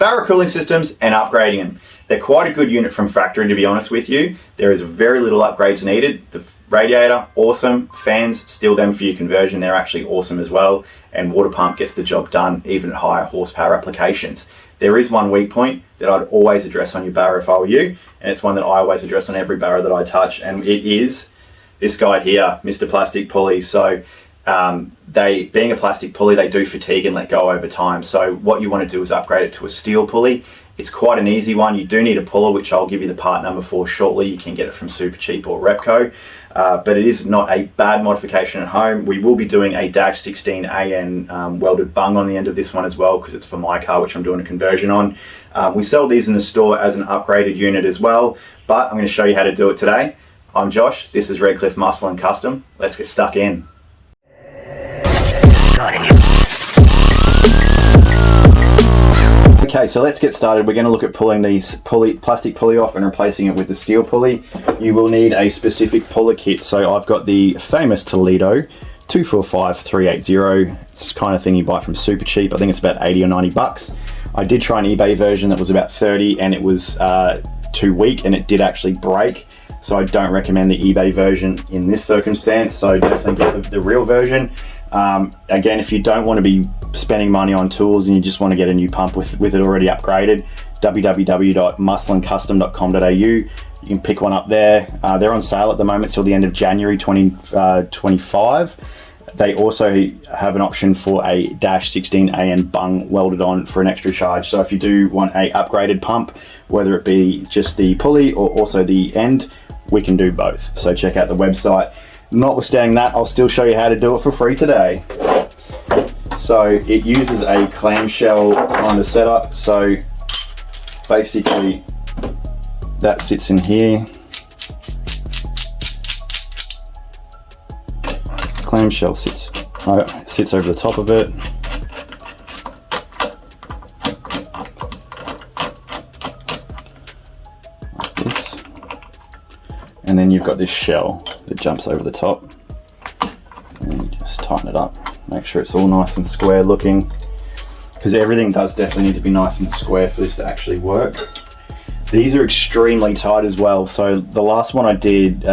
Barra cooling systems and upgrading them. They're quite a good unit from factory, to be honest with you. There is very little upgrades needed. The radiator, awesome. Fans, still them for your conversion. They're actually awesome as well. And water pump gets the job done, even at higher horsepower applications. There is one weak point that I'd always address on your Barra if I were you, and it's one that I always address on every Barra that I touch, and it is this guy here, Mr. Plastic Pulley. So being a plastic pulley, they do fatigue and let go over time. So what you want to do is upgrade it to a steel pulley. It's quite an easy one. You do need a puller, which I'll give you the part number for shortly. You can get it from Supercheap or Repco, but it is not a bad modification at home. We will be doing a -16AN welded bung on the end of this one as well, because it's for my car, which I'm doing a conversion on. We sell these in the store as an upgraded unit as well, but I'm going to show you how to do it today. I'm Josh, this is Redcliffe Muscle and Kustom. Let's get stuck in. Okay, so let's get started. We're going to look at pulling these plastic pulley off and replacing it with the steel pulley. You will need a specific puller kit. So I've got the famous Toledo 245380. It's the kind of thing you buy from Supercheap. I think it's about 80 or 90 bucks. I did try an eBay version that was about 30 and it was too weak and it did actually break. So I don't recommend the eBay version in this circumstance. So definitely get the real version. Again, if you don't want to be spending money on tools and you just want to get a new pump with it already upgraded, www.muscleandcustom.com.au. You can pick one up there. They're on sale at the moment till the end of January 2025. They also have an option for a -16AN bung welded on for an extra charge. So if you do want a upgraded pump, whether it be just the pulley or also the end, we can do both. So check out the website. Notwithstanding that, I'll still show you how to do it for free today. So it uses a clamshell kind of setup. So basically that sits in here. Clamshell sits over the top of it. Like this. And then you've got this shell that jumps over the top, and you just tighten it up, make sure it's all nice and square looking, because everything does definitely need to be nice and square for this to actually work. These are extremely tight as well. So the last one I did,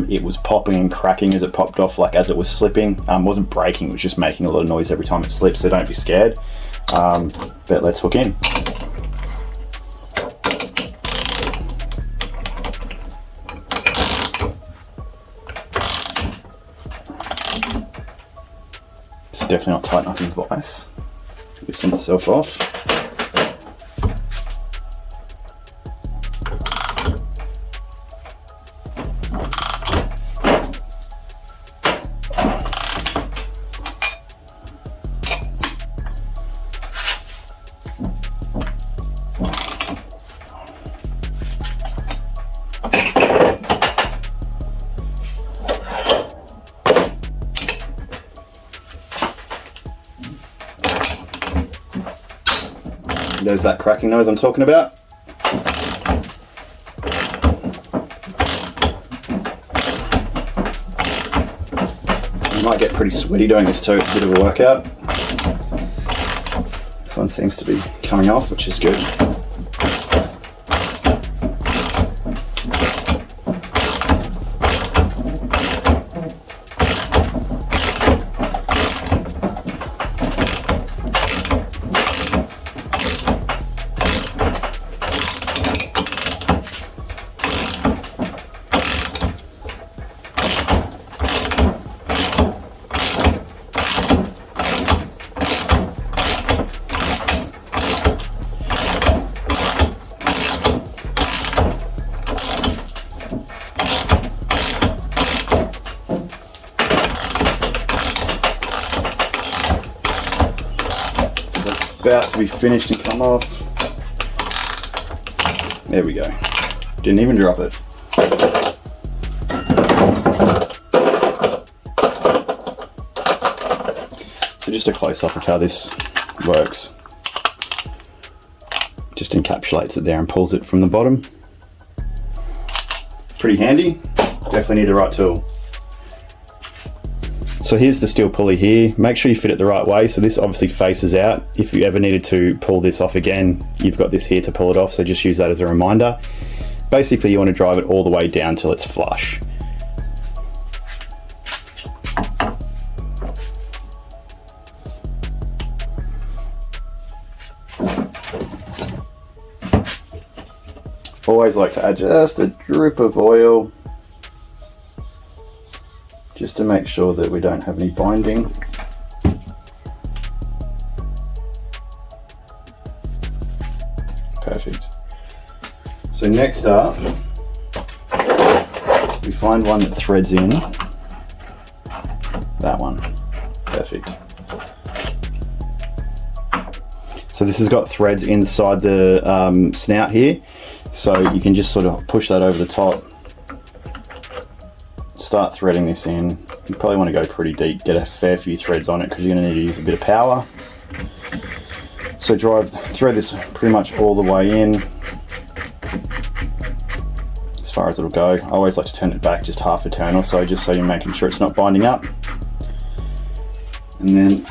it was popping and cracking as it popped off, like as it was slipping. It wasn't breaking, it was just making a lot of noise every time it slipped, so don't be scared. But let's hook in. Definitely not tight enough in the vise. Loosen itself off. There's that cracking noise I'm talking about. You might get pretty sweaty doing this too, it's a bit of a workout. This one seems to be coming off, which is good. About to be finished and come off. There we go. Didn't even drop it. So just a close-up of how this works. Just encapsulates it there and pulls it from the bottom. Pretty handy. Definitely need the right tool. So here's the steel pulley here. Make sure you fit it the right way. So this obviously faces out. If you ever needed to pull this off again, you've got this here to pull it off. So just use that as a reminder. Basically, you want to drive it all the way down till it's flush. Always like to add just a drip of oil, just to make sure that we don't have any binding. Perfect. So next up, we find one that threads in. That one. Perfect. So this has got threads inside the snout here. So you can just sort of push that over the top, start threading this in. You probably want to go pretty deep, get a fair few threads on it because you're going to need to use a bit of power. So thread this pretty much all the way in, as far as it'll go. I always like to turn it back just half a turn or so, just so you're making sure it's not binding up. And then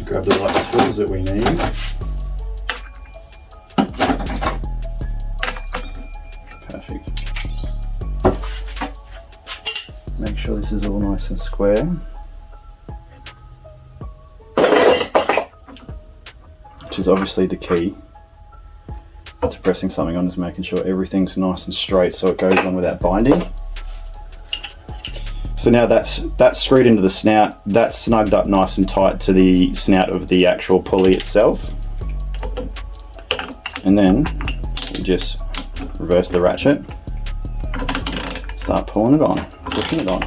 grab the right tools that we need. Make sure this is all nice and square. Which is obviously the key to pressing something on, is making sure everything's nice and straight so it goes on without binding. So now that's screwed into the snout, that's snugged up nice and tight to the snout of the actual pulley itself. And then you just reverse the ratchet, start pulling it on. Pushing it on.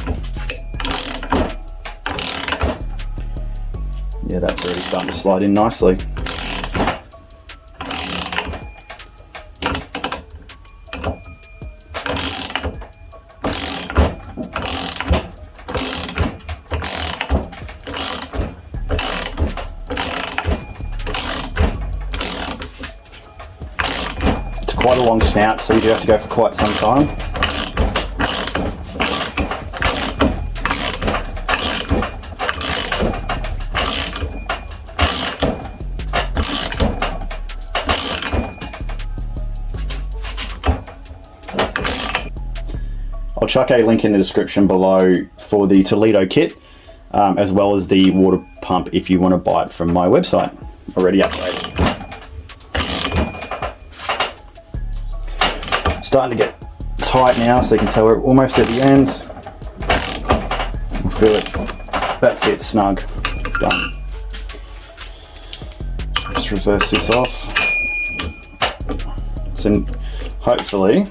Yeah, that's already starting to slide in nicely. It's quite a long snout, so you do have to go for quite some time. I'll chuck a link in the description below for the Toledo kit, as well as the water pump if you want to buy it from my website, already upgraded. Starting to get tight now, so you can tell we're almost at the end. Feel it. That's it, snug. Done. Just reverse this off. So hopefully,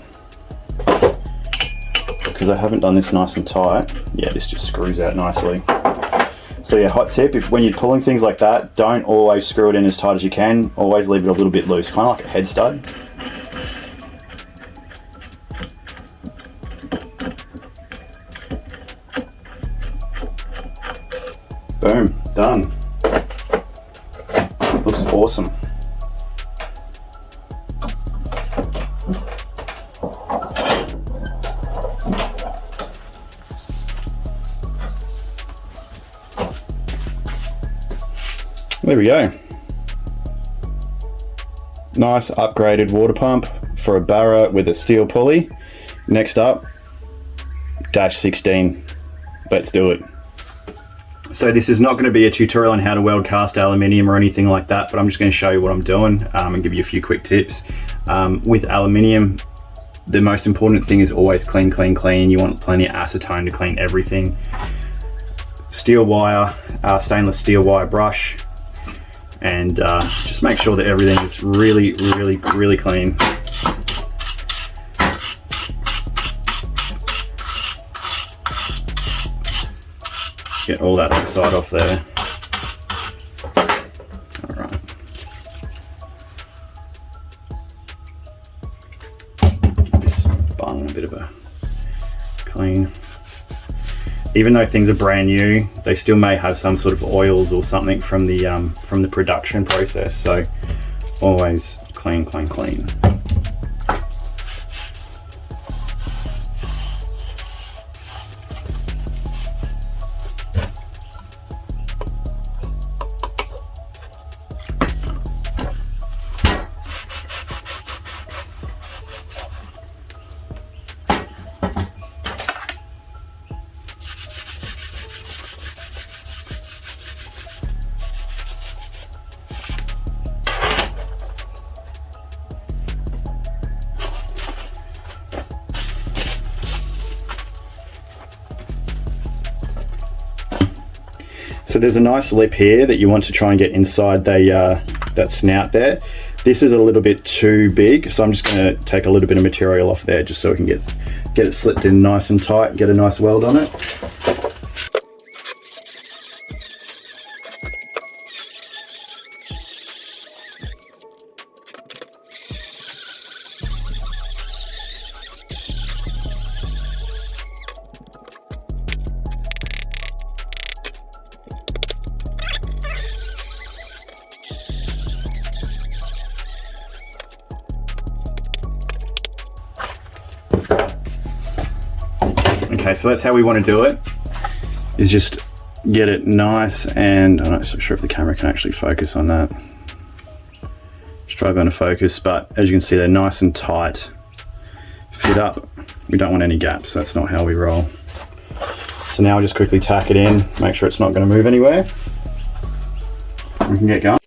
because I haven't done this nice and tight, yeah, this just screws out nicely. So yeah, hot tip, when you're pulling things like that, don't always screw it in as tight as you can. Always leave it a little bit loose, kind of like a head stud. Boom, done. Looks awesome. There we go. Nice upgraded water pump for a Barra with a steel pulley. Next up, dash 16. Let's do it. So this is not going to be a tutorial on how to weld cast aluminium or anything like that, but I'm just going to show you what I'm doing and give you a few quick tips. With aluminium, the most important thing is always clean, clean, clean. You want plenty of acetone to clean everything. Steel wire, stainless steel wire brush, and just make sure that everything is really, really, really clean. Get all that oxide off there. All right. This bung, a bit of a clean. Even though things are brand new, they still may have some sort of oils or something from the production process. So always clean, clean, clean. So there's a nice lip here that you want to try and get inside the that snout there. This is a little bit too big, so I'm just going to take a little bit of material off there just so we can get it slipped in nice and tight and get a nice weld on it. Okay, so that's how we want to do it, is just get it nice, and I'm not so sure if the camera can actually focus on that. Struggling to focus, but as you can see, they're nice and tight, fit up. We don't want any gaps, that's not how we roll. So now I'll just quickly tack it in, make sure it's not going to move anywhere. We can get going.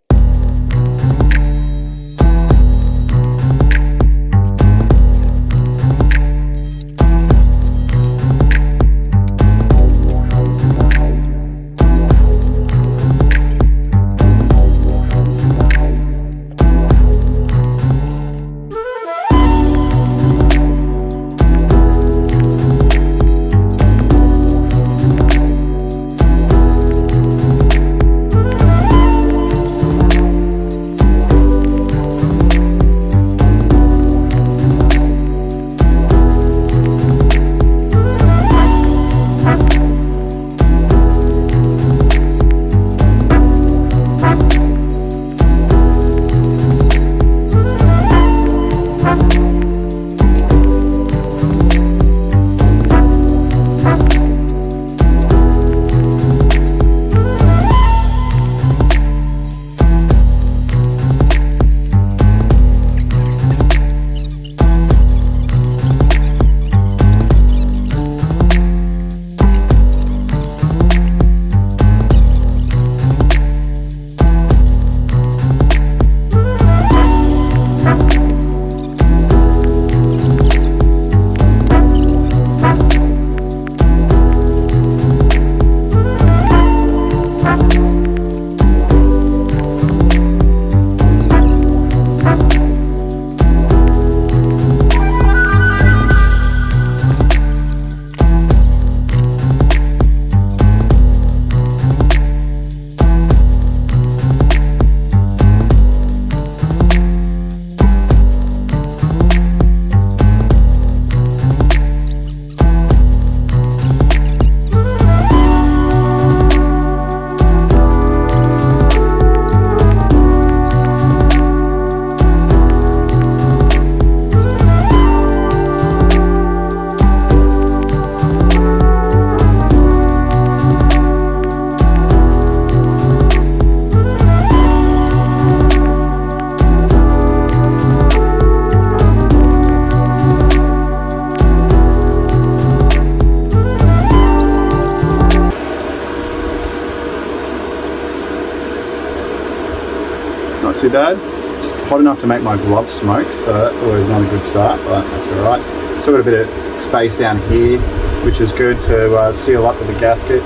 Not too bad. Just hot enough to make my gloves smoke, so that's always not a good start, but that's alright. Still got a bit of space down here, which is good to seal up with the gasket.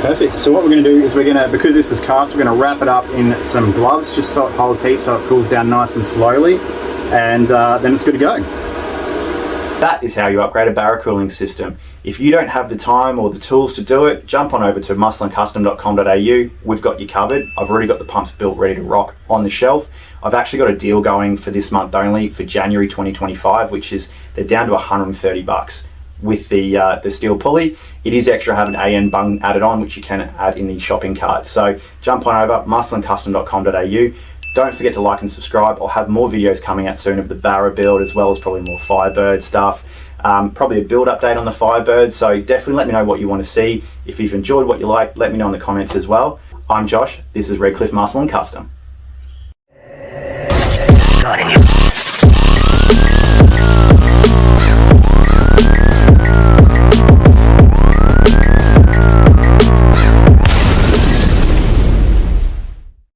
Perfect. So what we're going to do is because this is cast, we're going to wrap it up in some gloves just so it holds heat, so it cools down nice and slowly, and then it's good to go. That is how you upgrade a Barra cooling system. If you don't have the time or the tools to do it, jump on over to muscleandcustom.com.au. We've got you covered. I've already got the pumps built, ready to rock on the shelf. I've actually got a deal going for this month only for January 2025, which is they're down to $130 with the steel pulley. It is extra having AN bung added on, which you can add in the shopping cart. So jump on over muscleandcustom.com.au. Don't forget to like and subscribe. I'll have more videos coming out soon of the Barra build, as well as probably more Firebird stuff. Probably a build update on the Firebird, so definitely let me know what you want to see. If you've enjoyed what you like, let me know in the comments as well. I'm Josh, this is Redcliffe Muscle and Custom.